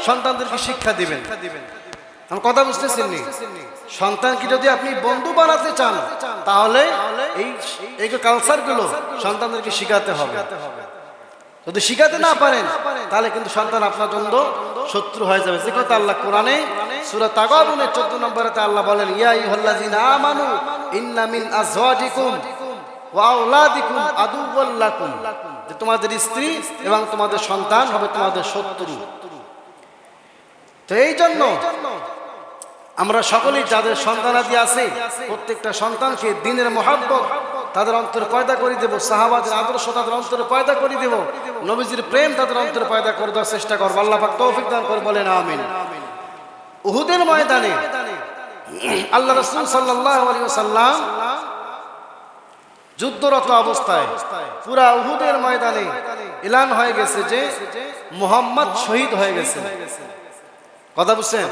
সন্তানদেরকে শিক্ষা দিবেন। আমার কথা বুঝতেছেন নি? সন্তানকে যদি আপনি বন্ধু বানাতে চান তাহলে এই কালচারগুলো সন্তানদেরকে শিখাতে হবে। যদি শিখাতে না পারেন তাহলে কিন্তু সন্তান আপনার জন্য শত্রু হয়ে যাবে। যে কথা আল্লাহ কোরআনে সূরা তাগাবুনের 14 নম্বরেতে আল্লাহ বলেন, ইয়া আইয়ুহাল্লাযিনা আমানু ইন্না মিন আজওয়াজিকুম ওয়া আওলাদিকুম আদুওয়াল লাকুম, যে তোমাদের স্ত্রী এবং তোমাদের সন্তান হবে তোমাদের শত্রু। তো এই জন্য আমরা সকলেই যাদের সন্তানাদি আছে প্রত্যেকটা সন্তানকে দ্বীনের মহব্বত তাদের অন্তরে পয়দা করে দেব, সাহাবাদের আদর্শ তাদের অন্তরে পয়দা করে দেব, নবীজির প্রেম তাদের অন্তরে পয়দা করে দেওয়ার চেষ্টা করব। আল্লাহ পাক তৌফিক দান করে বলেন আমিন। উহুদের ময়দানে আল্লাহ রাসূল সাল্লাল্লাহু আলাইহি ওয়াসাল্লাম যুদ্ধরত অবস্থায় পুরা উহুদের ময়দানে এলান হয়ে গেছে যে মুহাম্মদ শহীদ হয়ে গেছে। কথা বুঝছেন?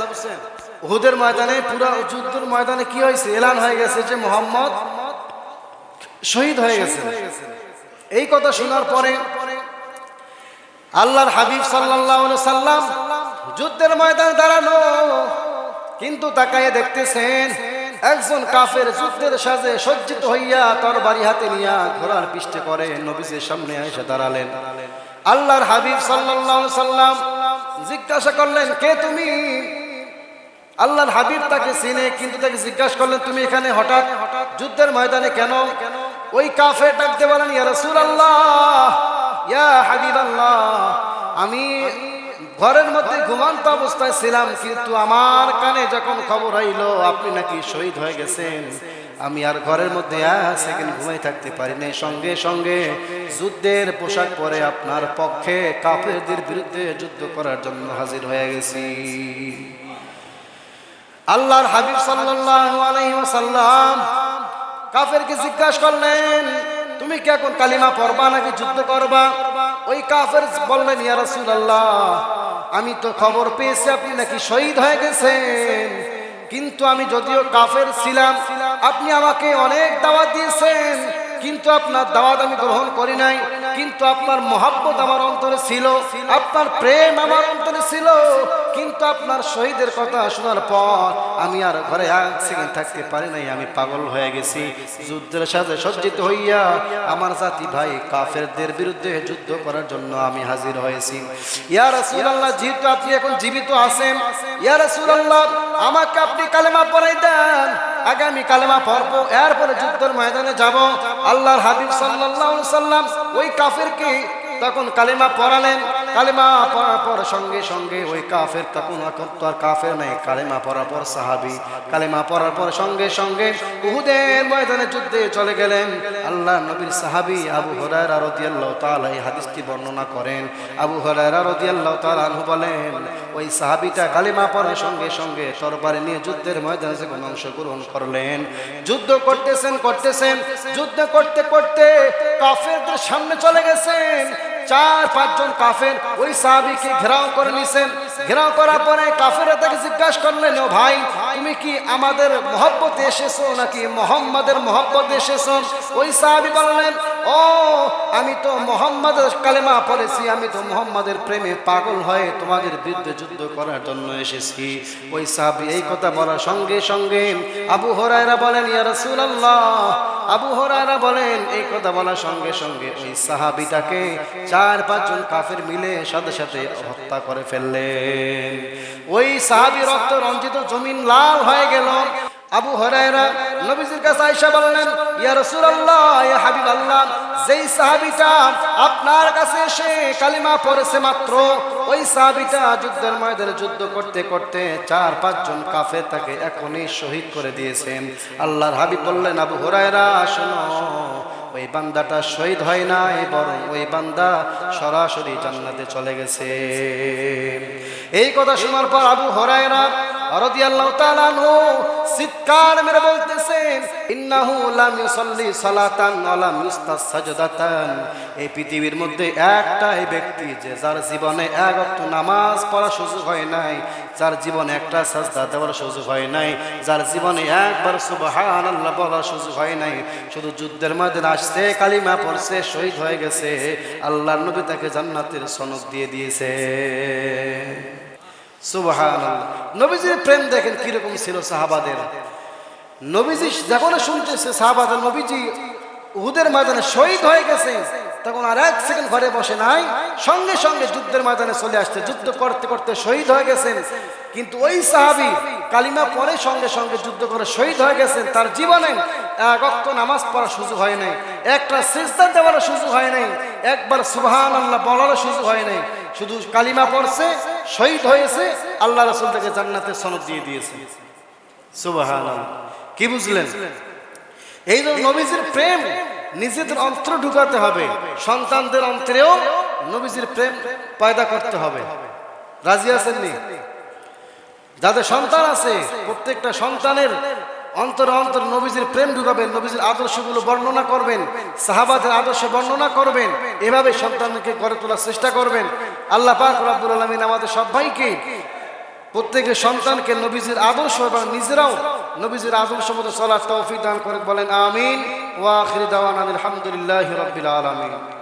উহুদের ময়দানে পুরা যুদ্ধের ময়দানে কি হয়েছে? এলান হয়ে গেছে যে মুহাম্মদ শহীদ হয়ে গেছে। এই কথা শোনার পরে আল্লাহর হাবিব সাল্লাল্লাহু আলাইহি সাল্লাম যুদ্ধের ময়দানে দাঁড়ানো, কিন্তু তাকায়ে দেখতেছেন একজন কাফের যুদ্ধের সাজে সজ্জিত হইয়া তরবারি হাতে নিয়া ঘোড়ার পিষ্টে করে নবীজির সামনে এসে দাঁড়ালেন। আল্লাহর হাবিব সাল্লাল্লাহু আলাইহি সাল্লাম জিজ্ঞাসা করলেন, কে তুমি? আল্লাহর হাবিব তাকে চিনে, কিন্তু তাকে জিজ্ঞাসা করলেন, তুমি এখানে হঠাৎ যুদ্ধের ময়দানে কেন? ওই কাফের ডাকতে বলেন, ইয়া রাসূলুল্লাহ, ইয়া হাবিবাল্লাহ, আমি ঘরের মধ্যে ঘুমান্ত অবস্থায় ছিলাম, কিন্তু আমার কানে যখন খবর হইল আপনি নাকি শহীদ হয়ে গেছেন, আমি আর ঘরের মধ্যে সেকেন্ড ঘুমাই থাকতে পারি নাই। সঙ্গে সঙ্গে যুদ্ধের পোশাক পরে আপনার পক্ষে কাফেরদের বিরুদ্ধে যুদ্ধ করার জন্য হাজির হয়ে গেছি। আল্লাহর হাবিব সাল্লাল্লাহু আলাইহি ওয়াসাল্লাম কাফেরকে জিজ্ঞাসা করলেন, তুমি কি এখন কালিমা পড়বা নাকি যুদ্ধ করবা? ওই কাফের বললেন, ইয়া রাসূলুল্লাহ, আমি তো খবর পেয়েছি আপনি নাকি শহীদ হয়ে গেছেন, কিন্তু আমি যদিও কাফের ছিলাম, আপনি আমাকে অনেক দাওয়াত দিয়েছেন, কিন্তু আপনার দাওয়াত আমি গ্রহণ করি নাই, কিন্তু আপনার মহব্বত আমার অন্তরে ছিল, আপনার প্রেম আমার অন্তরে ছিল, কিন্তু আপনার শহীদের কথা শোনার পর আমি আর ঘরে এক সেকেন্ড থাকতে পারি নাই, আমি পাগল হয়ে গেছি। যুদ্ধের সাথে সজ্জিত হইয়া আমার জাতি ভাই কাফেরদের বিরুদ্ধে যুদ্ধ করার জন্য আমি হাজির হয়েছি। ইয়া রাসূলুল্লাহ, যেহেতু আপনি এখন জীবিত আছেন, ইয়া রাসূলুল্লাহ, আমাকে আপনি কালেমা পড়াই দেন, আগে আমি কালেমা পড়বো, এরপরে যুদ্ধের ময়দানে যাব। আল্লাহর হাবিব সাল্লাল্লাহু আলাইহি সাল্লাম ওই কাফেরকে তখন কালেমা পড়ালেন। কালেমা পড়ার পর সঙ্গে সঙ্গে ওই কাফের তখন তো আর কাফের নাই, কালেমা পড়ার পর সাহাবী, কালেমা পড়ার পর সঙ্গে সঙ্গে উহুদের ময়দানে যুদ্ধে চলে গেলেন। আল্লাহ নবীর সাহাবী আবু হুরায়রা রাদিয়াল্লাহু তাআলা এই হাদিসটি বর্ণনা করেন। আবু হুরায়রা রাদিয়াল্লাহু তাআলা আনহু বলেন, ওই সাহাবীটা কালেমা পড়ার সঙ্গে সঙ্গে তরবারি নিয়ে যুদ্ধের ময়দানে যখন অংশগ্রহণ করলেন, যুদ্ধ করতেছেন যুদ্ধ করতে করতে কাফেরদের সামনে চলে গেছেন। 4-5 জন কাফের ওই সাহাবীকে ঘেরাও করে নিছেন। ঘেরাও করার পরে কাফেররা তাকে জিজ্ঞাসা করলেন, ও ভাই, তুমি কি আমাদের মহব্বতে এসেছো নাকি মুহাম্মাদের মহব্বতে এসেছো? ওই সাহাবী বললেন, ও আমি তো মুহাম্মাদের কালেমা পড়েছি, আমি তো মুহাম্মাদের প্রেমে পাগল হয়ে তোমাদের বিরুদ্ধে যুদ্ধ করার জন্য এসেছি। ওই সাহাবী এই কথা বলার সঙ্গে সঙ্গে আবু হুরায়রা বলেন, ইয়া রাসূলুল্লাহ, আবু হুরায়রা বলেন, এই কথা বলার সঙ্গে সঙ্গে ওই সাহাবীটাকে 4-5 জন কাফের মিলে সাথে সাথে হত্যা করে ফেললেন। ওই সাহাবী রক্ত রঞ্জিত জমিন লাল হয়ে গেল। আবু হুরায়রা নবীজির কাছে আয়েশা বললেন, ইয়া রাসূলুল্লাহ, ইয়া হাবিবাল্লাহ, যেই সাহাবীটা আপনার কাছে এসে কালিমা পড়েছে মাত্র, ওই সাহাবীটা যুদ্ধের ময়দানে যুদ্ধ করতে করতে 4-5 জন কাফের তাকে এখনই শহীদ করে দিয়েছেন। আল্লাহর হাবিব বললেন, আবু হুরায়রা শোনো, ওই বান্দাটা শহীদ হয় নাই, বরং ওই বান্দা সরাসরি জান্নাতে চলে গেছে। এই কথা শোনার পর আবু হুরায়রা রাদিয়াল্লাহু তাআলা আনহু চিৎকার মেরে বলতেছেন, ইন্নাহু লাম ইউসাল্লি সালাতান ওয়া লাম ইউস্তাস সাজদাতান, এই পৃথিবীর মধ্যে একটাই ব্যক্তি যে যার জীবনে এক ওয়াক্ত নামাজ পড়ার সুযোগ হয় নাই, যার জীবনে একটা সাজদা দেওয়ার সুযোগ হয় নাই, যার জীবনে একবার সুবহানাল্লাহ বলার সুযোগ হয় নাই, শুধু যুদ্ধের ময়দানে আসছে, কালিমা পড়ছে, শহীদ হয়ে গেছে, আল্লাহর নবী তাকে জান্নাতের সনদ দিয়ে দিয়েছে। সুবহানাল্লাহ। নবীজির প্রেম দেখেন কিরকম ছিল সাহাবাদের। নবীজি যখন শুনতেছে সাহাবাদের নবীজি উহুদের ময়দানে শহীদ হয়ে গেছে, তখন আর এক সেকেন্ড ঘরে বসে নাই, সঙ্গে সঙ্গে যুদ্ধের ময়দানে চলে আসছে। যুদ্ধ করতে করতে শহীদ হয়ে গেছেন, কিন্তু ওই সাহাবী কালিমা পড়ে সঙ্গে সঙ্গে যুদ্ধ করে শহীদ হয়ে গেছেন। তার জীবনে এক ওয়াক্ত নামাজ পড়ার সুযোগ হয় নাই, একটা সিজদা দেওয়ার সুযোগ হয় নাই, একবার সুবহানাল্লাহ বলার সুযোগ হয় নাই, শুধু কালিমা পড়ছে, শহীদ হয়েছে, আল্লাহ রাসূল তাকে জান্নাতের সনদ দিয়ে দিয়েছে। সুবহানাল্লাহ। কি বুঝলেন? এই জন্য নবীজির প্রেম নিজেদের অন্তরে ঢুকাতে হবে, সন্তানদের অন্তরেও নবীজির প্রেম পয়দা করতে হবে। রাজি আছেননি? যাদের সন্তান আছে প্রত্যেকটা সন্তানের অন্তরে অন্তর নবীজির প্রেম ঢুকাবেন, নবীজির আদর্শগুলো বর্ণনা করবেন, সাহাবাদের আদর্শ বর্ণনা করবেন, এভাবে সন্তানকে গড়ে তোলার চেষ্টা করবেন। আল্লাহ পাক রব্বুল আলামিন আমাদের সবাইকে প্রত্যেকের সন্তানকে নবীজির আদর্শ এবং নিজেরাও নবীজির আদর্শ মতো চলার তৌফিক দান করে বলেন আমিন। ওয়া আখিরু দাওয়ানা আলহামদুলিল্লাহি রাব্বিল আলামিন।